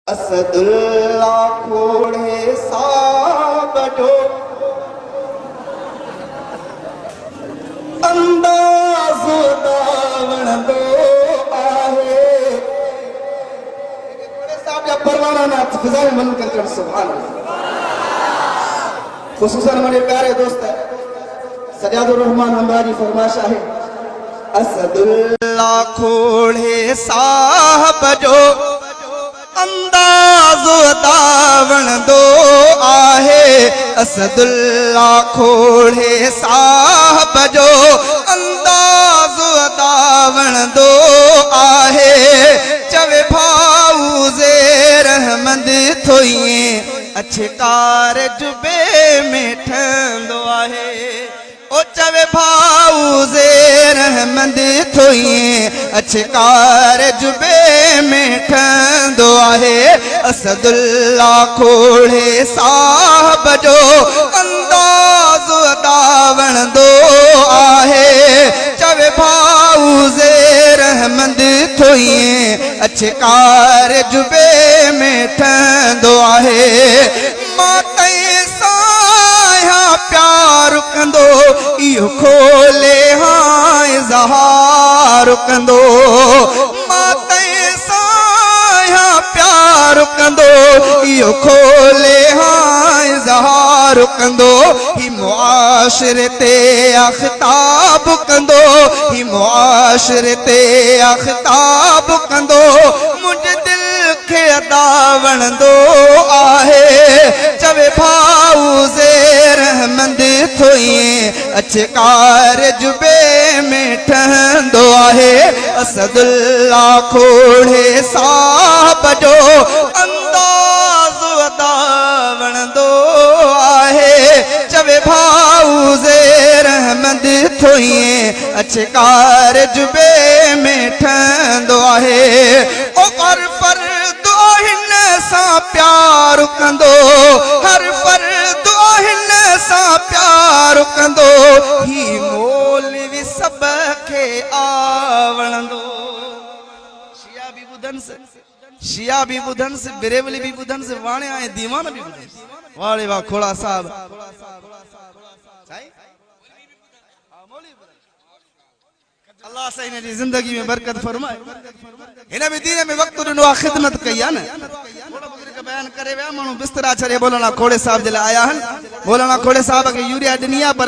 असदुल्ला खोड़े साबजो अंदाज़ो दावण दो आहे साहब या परवाना ना फिजा में मन कर सुभान खुसूसन मेरे प्यारे दोस्त सजादुर रहमान हमारी फरमाइश है असदुल्ला खोड़े साबजो अंदाज़ो दावण दो आहे असदुल्ला खोड़े साहब जो अंदाज़ो दावण दो आहे चवे भाऊ ज़ेर रहमंद थोइए अच्छे कार जुबे में ठंदो आहे ओ चवे भाऊ ज़ेर रहमंद थोइए अच्छे कार जुबे में ठंदो आहे असदुल्ला खोड़े साहब जो अंदाज़ो दावण दो आहे चवे भाऊ ज़ेर रहमंद थोइए अच्छे कार जुबे में ठंदो आहे माते साया प्यार कंदो इहो खोले हाँ ज़हार कंदो माते साया प्यार कंदो इहो खोले हाँ ज़हार कंदो ही मुआशिरे ते आख़िताब कंदो ही मुआशिरे ते आख़िताब कंदो मुंहिंजे दिल खे दावण दो आहे चवे भाऊ ज़ेर रहमंद थोइए अच्छे कार जुबे में ठहंदो आहे असदुल्ला खोड़े साहब जो अंदाज़ो दावण दो आहे चवे भाऊ ज़ेर रहमंद थोइए अच्छे कार जुबे में ठहंदो आहे ओ हर फर्द हिन सां प्यार कंदो हर फर्द हिन सां प्यार कंदो ही मौलवी सब खे आवणंदो शिया भी ॿुधनि से बिरेवली भी ॿुधनि से वाणे ऐं दीवान भी ॿुधनि वाले वाह खोड़ा साहब अल्लाह से इन जी जिंदगी में बरकत फरमाए इन में दीन में वक्त ॾिनो खिदमत कई है ना थोड़ा बुजुर्ग बयान करे विया माण्हू बिस्तरा छॾे बोलना खोड़े साहब जे लाइ आया आहिनि बोलना खोड़े साहब खे यूरिया ॾिनी आहे पर